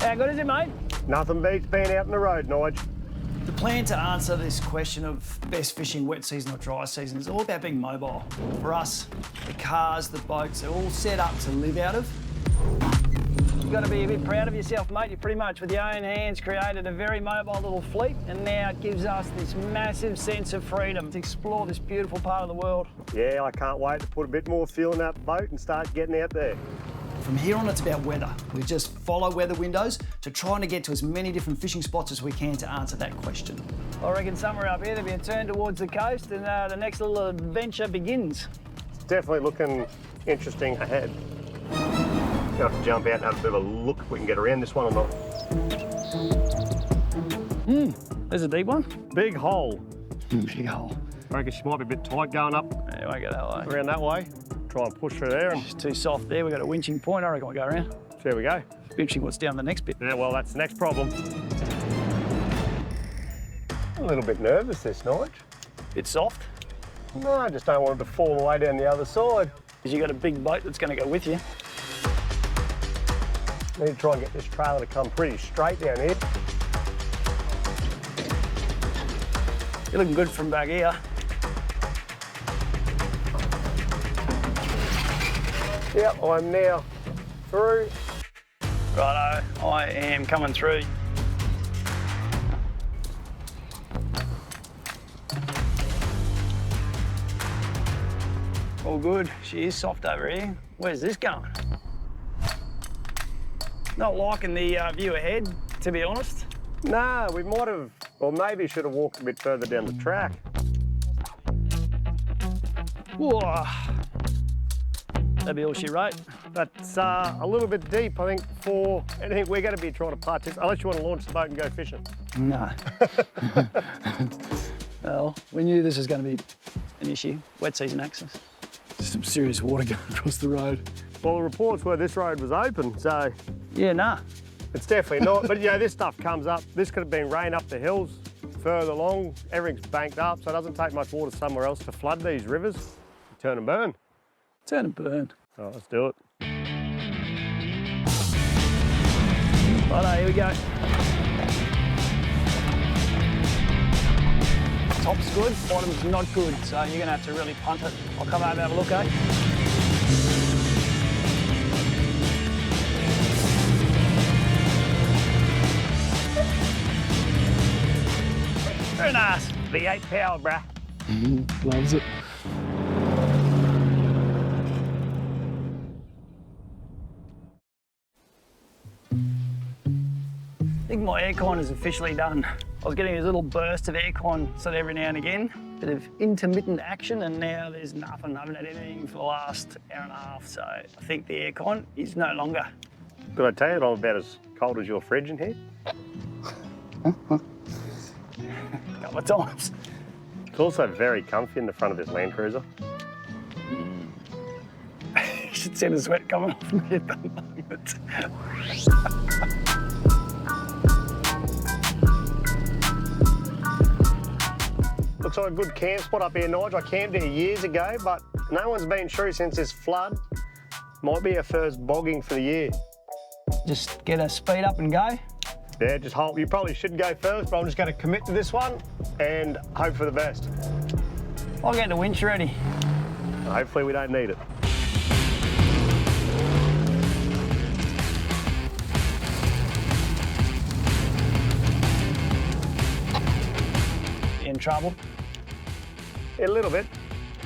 How good is it, mate? Nothing beats being out in the road, Nige. The plan to answer this question of best fishing wet season or dry season is all about being mobile. For us, the cars, the boats, they're all set up to live out of. You've got to be a bit proud of yourself, mate. You pretty much, with your own hands, created a very mobile little fleet, and now it gives us this massive sense of freedom to explore this beautiful part of the world. Yeah, I can't wait to put a bit more fuel in that boat and start getting out there. From here on, it's about weather. We just follow weather windows to trying to get to as many different fishing spots as we can to answer that question. I reckon somewhere up here there'll be a turn towards the coast and the next little adventure begins. It's definitely looking interesting ahead. We'll have to jump out and have a bit of a look if we can get around this one or not. There's a deep one. Big hole. Big hole. I reckon she might be a bit tight going up Yeah, won't go that way. around that way. Try and push through there and It's too soft there. We've got a winching point. I reckon we'll go around. there we go. Be interesting what's down the next bit. Yeah, well, that's the next problem. A little bit nervous this night. Bit soft. No, I just don't want it to fall away down the other side. Because you've got a big boat that's going to go with you. Need to try and get this trailer to come pretty straight down here. You're looking good from back here. Yep, I'm now through. Righto, I am coming through. All good. She is soft over here. Where's this going? Not liking the view ahead, to be honest. No, we might have, or maybe should have walked a bit further down the track. Whoa. That'd be all she wrote. That's a little bit deep, I think, for anything we're going to be trying to participate, unless you want to launch the boat and go fishing. No. Well, we knew this was going to be an issue. Wet season access. Some serious water going across the road. Well, the reports were this road was open, so Yeah, nah. it's definitely not. But, yeah, this stuff comes up. This could have been rain up the hills further along. Everything's banked up, so it doesn't take much water somewhere else to flood these rivers. Turn and burn. Turn and burn. All right, let's do it. Righto, here we go. Top's good, bottom's not good, so you're gonna have to really punt it. I'll come over and have a look, eh? Very nice. V8 power, bruh. Loves it. I think my aircon is officially done. I was getting these little bursts of aircon sort of every now and again, bit of intermittent action, and now there's nothing. I haven't had anything for the last hour and a half, so I think the aircon is no longer. Did I tell you that I'm about as cold as your fridge in here? A couple of times. It's also very comfy in the front of this Land Cruiser. You should see the sweat coming off me at the moment. Looks like a good camp spot up here, Nige. I camped here years ago, but no one's been through since this flood. Might be our first bogging for the year. Just get a speed up and go. Yeah, just hope. You probably should go first, but I'm just going to commit to this one and hope for the best. I'll get the winch ready. Hopefully we don't need it. In trouble? Yeah, a little bit.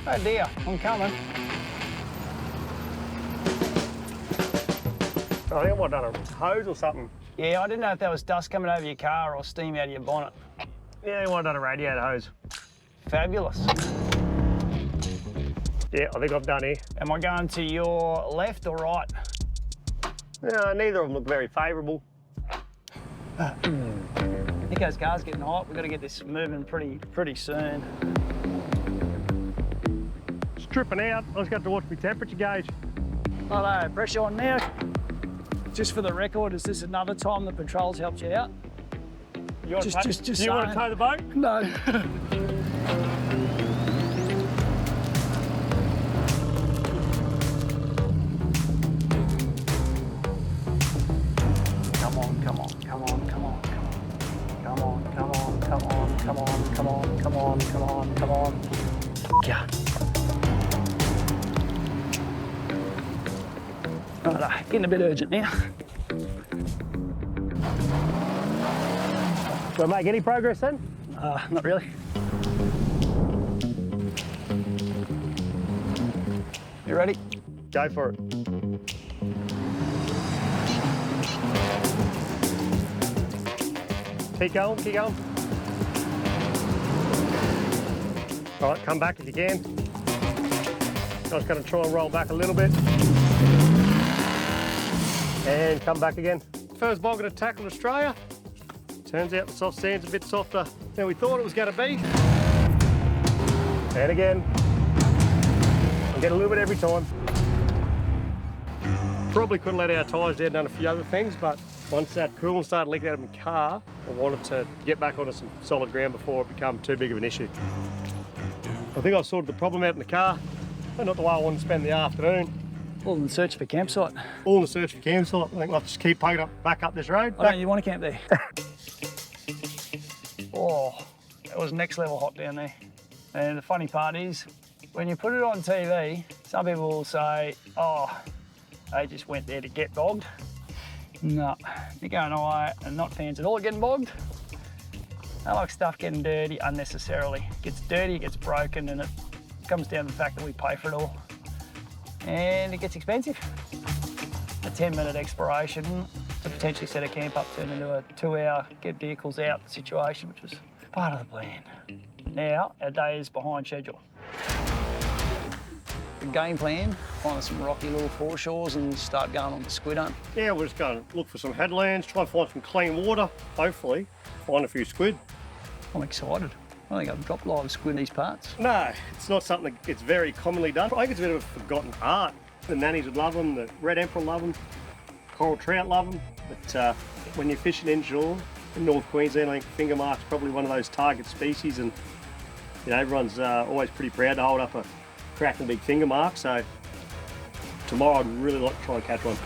Oh dear, I'm coming. I think I might have done a hose or something. Yeah, I didn't know if that was dust coming over your car or steam out of your bonnet. Yeah, I might have done a radiator hose. Fabulous. Yeah, I think I've done here. Am I going to your left or right? No, neither of them look very favourable. Nico's car's getting hot. We've got to get this moving pretty soon. It's tripping out. I just got to watch my temperature gauge. Righto, pressure on now. Just for the record, is this another time the patrol's helped you out? You want Just to saying. tow the boat? No. come on, come on, come on, come on, come on. Come on, come on, come on, come on, come on, come on, come on, come on. Yeah. Right, getting a bit urgent now. Well, make any progress then? Not really. You ready? Go for it. Keep going, keep going. All right, come back if you can. I'm just going to try and roll back a little bit. And come back again. First bogged attack in Australia. Turns out the soft sand's a bit softer than we thought it was going to be. And again. I'm getting a little bit every time. Probably could have let our tyres down and done a few other things, but once that coolant started leaking out of my car, I wanted to get back onto some solid ground before it became too big of an issue. I think I've sorted the problem out in the car, but not the way I want to spend the afternoon. All in the search for campsite. All in the search for campsite. I think I'll just keep poking back up this road. I don't you want to camp there? Oh, it was next level hot down there. And the funny part is, when you put it on TV, some people will say, oh, they just went there to get bogged. No, Nico and I are not fans at all of getting bogged. I like stuff getting dirty unnecessarily. It gets dirty, it gets broken, and it comes down to the fact that we pay for it all. And it gets expensive. A 10-minute exploration to potentially set a camp up turned into a 2-hour get vehicles out situation, which was part of the plan. Now, our day is behind schedule. The game plan, find some rocky little foreshores and start going on the squid hunt. Yeah, we're just going to look for some headlands, try and find some clean water, hopefully find a few squid. I'm excited. I think I've dropped live squid in these parts. No, it's not something it's very commonly done. I think it's a bit of a forgotten art. The nannies would love them, the red emperor love them, coral trout love them, but when you're fishing inshore in North Queensland, I think finger mark's probably one of those target species, and you know, everyone's always pretty proud to hold up a cracking big finger mark, so tomorrow I'd really like to try and catch one.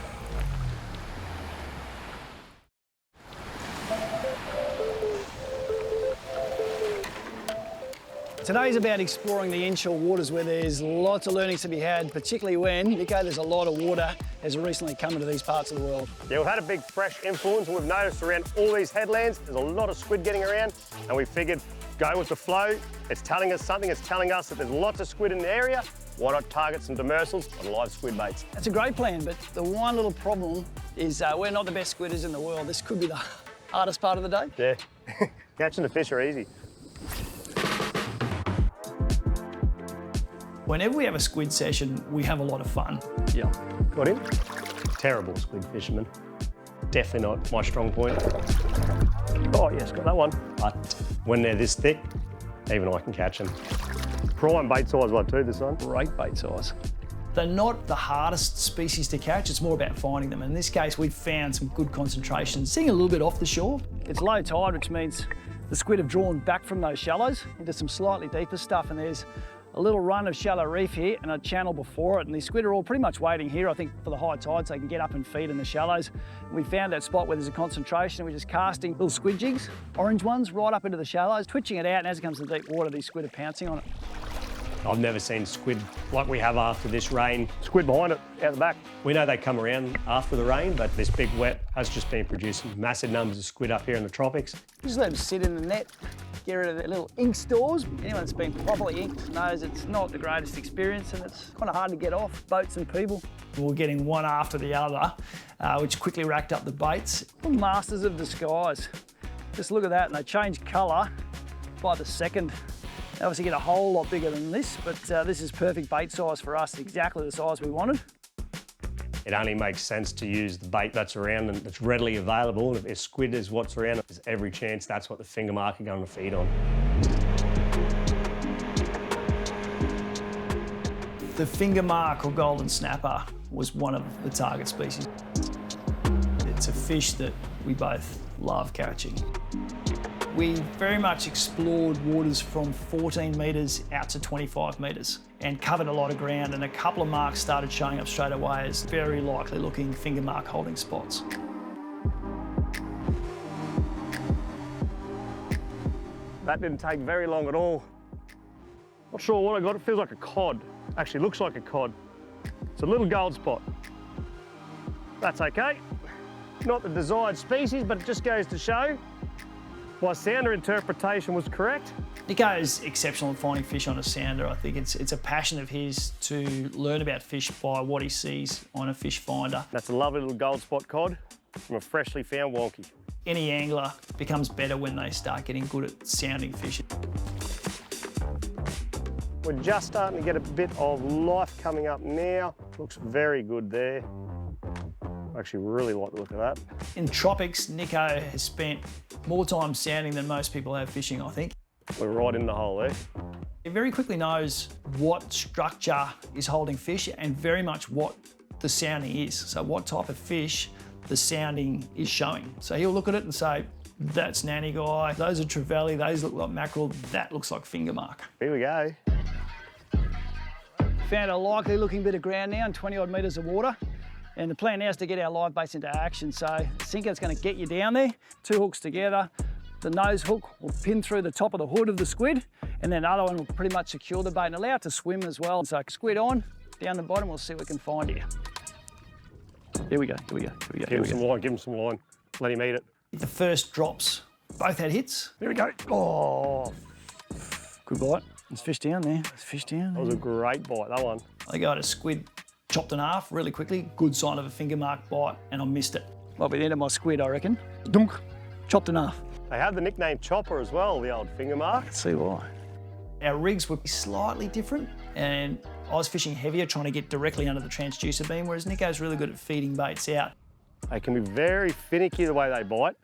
Today's about exploring the inshore waters where there's lots of learnings to be had, particularly when, Nico, there's a lot of water has recently come into these parts of the world. Yeah, we've had a big fresh influence, and we've noticed around all these headlands, there's a lot of squid getting around, and we figured go with the flow. It's telling us something, it's telling us that there's lots of squid in the area. Why not target some demersals and live squid baits? That's a great plan, but the one little problem is we're not the best squidders in the world. This could be the hardest part of the day. Yeah, catching the fish are easy. Whenever we have a squid session, we have a lot of fun. Yeah. Got him? Terrible squid fisherman. Definitely not my strong point. Oh yes, got that one. But when they're this thick, even I can catch them. Prime bait size one too, this one. Great bait size. They're not the hardest species to catch, it's more about finding them. In this case, we've found some good concentrations, sitting a little bit off the shore. It's low tide, which means the squid have drawn back from those shallows into some slightly deeper stuff, and there's a little run of shallow reef here and a channel before it, and these squid are all pretty much waiting here, I think, for the high tide so they can get up and feed in the shallows. And we found that spot where there's a concentration, and we're just casting little squid jigs, orange ones, right up into the shallows, twitching it out, and as it comes to the deep water, these squid are pouncing on it. I've never seen squid like we have after this rain. Squid behind it, out the back. We know they come around after the rain, but this big wet has just been producing massive numbers of squid up here in the tropics. Just let them sit in the net, get rid of their little ink stores. Anyone that's been properly inked knows it's not the greatest experience, and it's kind of hard to get off boats and people. We were getting one after the other, which quickly racked up the baits. Masters of disguise. Just look at that, and they change colour by the second. They obviously get a whole lot bigger than this, but this is perfect bait size for us, exactly the size we wanted. It only makes sense to use the bait that's around and that's readily available. And if squid is what's around, there's every chance that's what the finger mark are going to feed on. The finger mark or golden snapper was one of the target species. It's a fish that we both love catching. We very much explored waters from 14 metres out to 25 metres and covered a lot of ground, and a couple of marks started showing up straight away as very likely looking finger mark holding spots. That didn't take very long at all. Not sure what I got. It feels like a cod. Actually looks like a cod. It's a little gold spot. That's okay. Not the desired species, but it just goes to show my sounder interpretation was correct. Nico's exceptional at finding fish on a sounder. I think it's a passion of his to learn about fish by what he sees on a fish finder. That's a lovely little gold spot cod from a freshly found wonky. Any angler becomes better when they start getting good at sounding fish. We're just starting to get a bit of life coming up now. Looks very good there. I actually really like the look of that. In tropics, Nico has spent more time sounding than most people have fishing, I think. We're right in the hole there. He very quickly knows what structure is holding fish and very much what the sounding is. So what type of fish the sounding is showing. So he'll look at it and say, that's nanny guy, those are trevally, those look like mackerel, that looks like finger mark. Here we go. Found a likely looking bit of ground now and 20 odd metres of water. And the plan now is to get our live baits into action. So the sinker's going to get you down there, 2 hooks together. The nose hook will pin through the top of the hood of the squid, and then the other one will pretty much secure the bait and allow it to swim as well. So squid on, down the bottom, we'll see what we can find here. Here we go, here we go, here we go. Give him some line, give him some line. Let him eat it. The first drops, both had hits. Here we go. Oh, Good bite. There's fish down there, there's fish down there. that was a great bite, that one. I got a squid chopped in half really quickly, good sign of a finger mark bite, and I missed it. Might be the end of my squid, I reckon. Dunk, chopped in half. They have the nickname Chopper as well, the old finger mark. Let's see why. Our rigs were slightly different, and I was fishing heavier, trying to get directly under the transducer beam, whereas Nico's really good at feeding baits out. They can be very finicky the way they bite.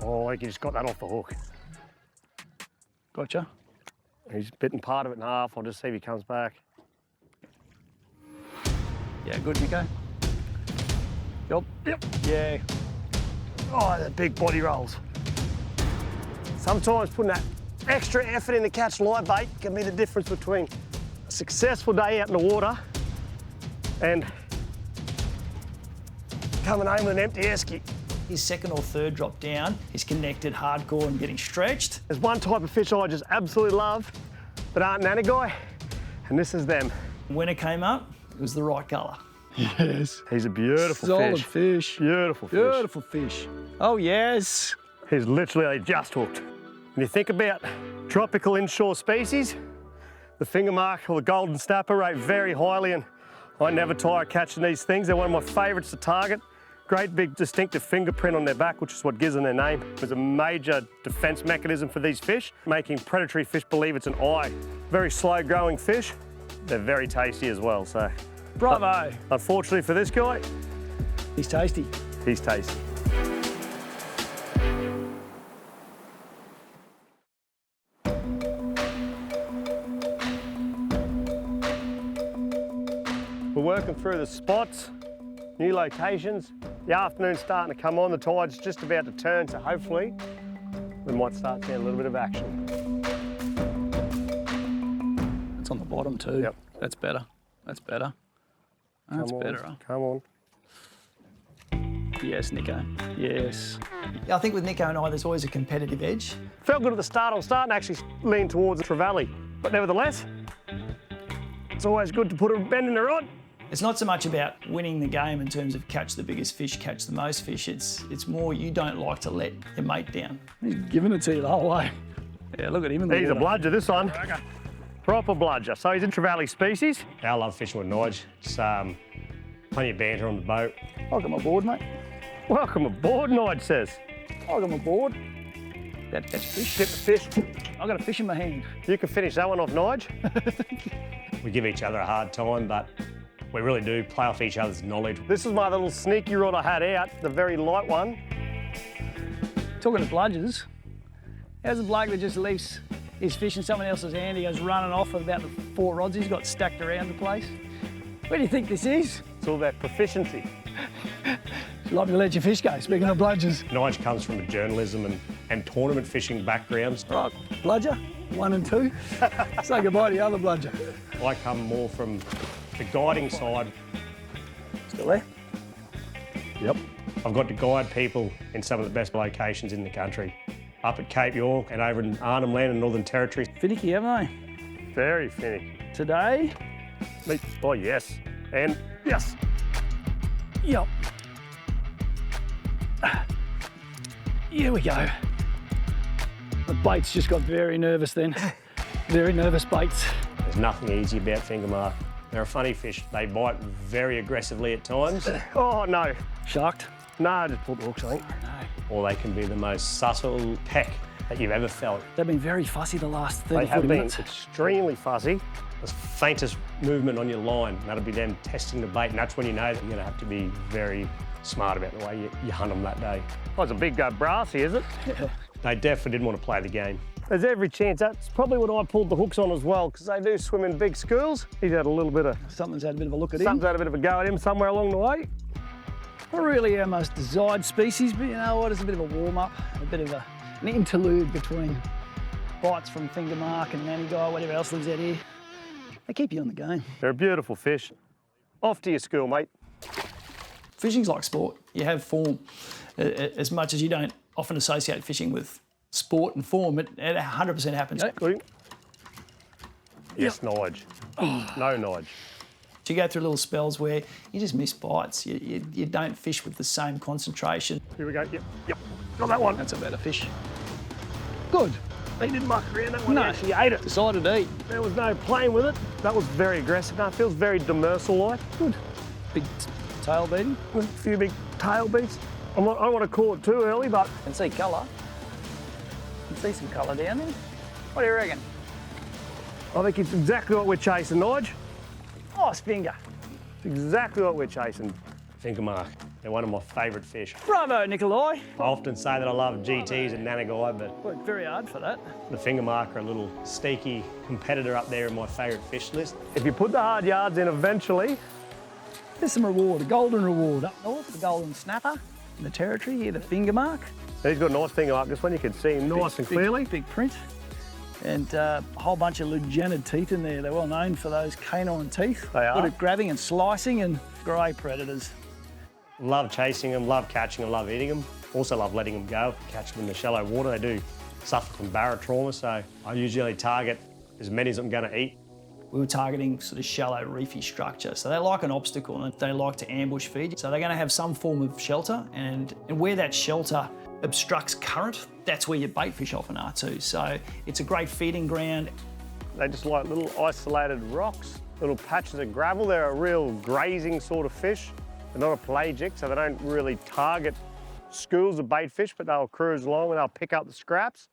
Oh, he just got that off the hook. Gotcha. He's bitten part of it in half. I'll just see if he comes back. Yeah, good, Nico. Yep. Yeah. Oh, the big body rolls. Sometimes putting that extra effort in to catch live bait can be the difference between a successful day out in the water and coming home with an empty esky. His second or third drop down, he's connected hardcore and getting stretched. There's one type of fish I just absolutely love that aren't nanny guy, and this is them. When it came up, it was the right colour. Yes. He's a beautiful Solid fish. fish. Beautiful fish. Beautiful fish. Oh, yes. He's literally just hooked. When you think about tropical inshore species, the finger mark or the golden snapper rate very highly, and I never tire catching these things. They're one of my favourites to target. Great big distinctive fingerprint on their back, which is what gives them their name. It's a major defence mechanism for these fish, making predatory fish believe it's an eye. Very slow growing fish. They're very tasty as well, so. Bravo. Unfortunately for this guy, He's tasty. he's tasty. We're working through the spots, new locations. The afternoon's starting to come on, the tide's just about to turn, so hopefully we might start seeing a little bit of action. It's on the bottom too. Yep. That's better. That's better. That's Come on, better. Huh? Come on. Yes, Nico. Yes. I think with Nico and I, there's always a competitive edge. Felt good at the start. I was starting to actually lean towards the Trevally, but nevertheless, it's always good to put a bend in the rod. It's not so much about winning the game in terms of catch the biggest fish, catch the most fish. It's more you don't like to let your mate down. He's giving it to you the whole way. Yeah, look at him in the He's a water. bludger, this one. Proper bludger. So he's a Trevally species. I love fishing with Nige. It's plenty of banter on the boat. Welcome aboard, mate. Welcome aboard, Nige says. Welcome aboard. About to catch fish. Get the fish. I've got a fish in my hand. You can finish that one off, Nige. We give each other a hard time, but we really do play off each other's knowledge. This is my little sneaky rod I had out, the very light one. Talking to bludgers, how's a bloke that just leaves his fish in someone else's hand? He goes running off with about the 4 rods he's got stacked around the place. Where do you think this is? It's all about proficiency. You like to let your fish go, speaking of bludgers. Nige comes from a journalism and tournament fishing background. Right, bludger, 1 and 2. Say goodbye to the other bludger. I come more from the guiding side. Still there? Yep. I've got to guide people in some of the best locations in the country. up at Cape York and over in Arnhem Land and Northern Territory. Finicky, haven't they? Very finicky. Today? Oh, yes. And yes. Yep. Here we go. The baits just got very nervous then. Very nervous baits. There's nothing easy about finger mark. They're a funny fish. They bite very aggressively at times. Oh, no. Sharked? No, just pulled the hooks, I think. No. Or they can be the most subtle peck that you've ever felt. They've been very fussy the last 30, They have 40 been minutes. extremely fussy. The faintest movement on your line, that'll be them testing the bait, and that's when you know that you're gonna have to be very smart about the way you hunt them that day. Oh, it's a big brassy, is it? Yeah. They definitely didn't want to play the game. There's every chance. That's probably what I pulled the hooks on as well, because they do swim in big schools. He's had a little bit of... Something's had a bit of a look at him. Something's had a bit of a go at him somewhere along the way. Not really our most desired species, but you know what, it's a bit of a warm-up, a bit of an interlude between bites from finger mark and nanny guy, whatever else lives out here. They keep you on the game. They're a beautiful fish. Off to your school, mate. Fishing's like sport. You have form. As much as you don't often associate fishing with sport and form, it 100% happens. Yes, Nige. No Nige. You go through little spells where you just miss bites. You don't fish with the same concentration. Here we go. Yep. Got that one. That's a better fish. Good. They didn't muck around. That one No. actually ate it. Decided to eat. There was no playing with it. That was very aggressive. No, it feels very demersal-like. Good. Big tail beating. A few big tail beats. I don't want to call it too early, but... You can see colour. You can see some colour down there. What do you reckon? I think it's exactly what we're chasing, Nige. Nice finger. It's exactly what we're chasing. Finger mark. They're one of my favourite fish. Bravo, Nikolai. I often say that I love GTs and Nanagai, but Worked very hard for that. the finger mark are a little sneaky competitor up there in my favourite fish list. If you put the hard yards in eventually... There's some reward, a golden reward up north, the golden snapper in the territory, here the finger mark. He's got a nice finger mark. This one you can see him nice and clearly. Big print. And a whole bunch of lugenid teeth in there. They're well known for those canine teeth. They are. Good at grabbing and slicing and great predators. Love chasing them, love catching them, love eating them. Also love letting them go. If you catch them in the shallow water, they do suffer from barotrauma, so I usually target as many as I'm going to eat. We were targeting sort of shallow reefy structure. So they like an obstacle and they like to ambush feed. So they're going to have some form of shelter, and where that shelter obstructs current, that's where your bait fish often are too. So it's a great feeding ground. They just like little isolated rocks, little patches of gravel. They're a real grazing sort of fish. They're not a pelagic, so they don't really target schools of bait fish, but they'll cruise along and they'll pick up the scraps.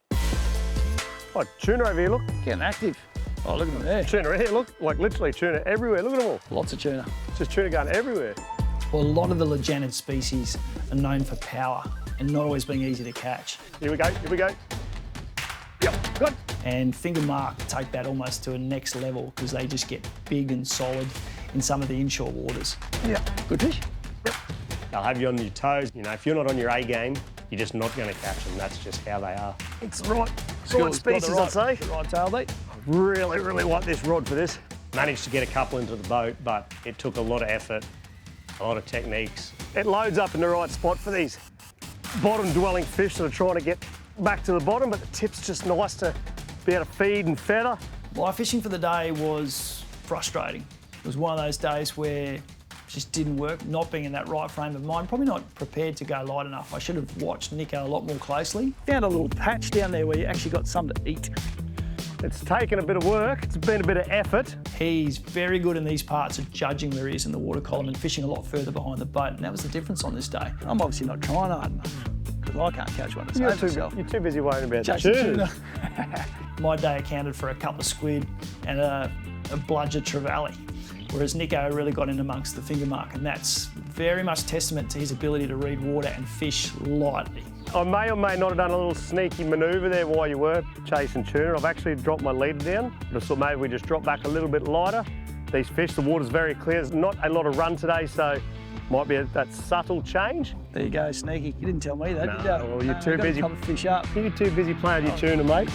Oh, tuna over here, look. Getting active. Oh, look at them there. Tuna here, look. Like literally tuna everywhere. Look at them all. Lots of tuna. It's just tuna going everywhere. Well, a lot of the lugenid species are known for power and not always being easy to catch. Here we go, here we go. Yep, good. And finger mark take that almost to a next level because they just get big and solid in some of the inshore waters. Yeah. Good fish. Yep. They'll have you on your toes. You know, if you're not on your A game, you're just not going to catch them. That's just how they are. It's the right species, I'd say. The right tail beat. Really like this rod for this. Managed to get a couple into the boat, but it took a lot of effort, a lot of techniques. It loads up in the right spot for these bottom-dwelling fish that are trying to get back to the bottom, but the tip's just nice to be able to feed and feather. My fishing for the day was frustrating. It was one of those days where it just didn't work, not being in that right frame of mind, probably not prepared to go light enough. I should have watched Nico a lot more closely. Found a little patch down there where you actually got some to eat. It's taken a bit of work, it's been a bit of effort. He's very good in these parts of judging where he is in the water column and fishing a lot further behind the boat, and that was the difference on this day. I'm obviously not trying hard enough, because I can't catch one to save myself. You're too busy worrying about Chasing tuna. My day accounted for a couple of squid and a bludger trevally, whereas Nico really got in amongst the finger mark, and that's very much testament to his ability to read water and fish lightly. I may or may not have done a little sneaky manoeuvre there while you were chasing tuna. I've actually dropped my leader down. I just thought maybe we just drop back a little bit lighter. These fish, the water's very clear. There's not a lot of run today, so might be that subtle change. There you go, Sneaky. You didn't tell me that, No, did you? well, you're too busy. Come fish up. You're too busy playing your tuna, mate.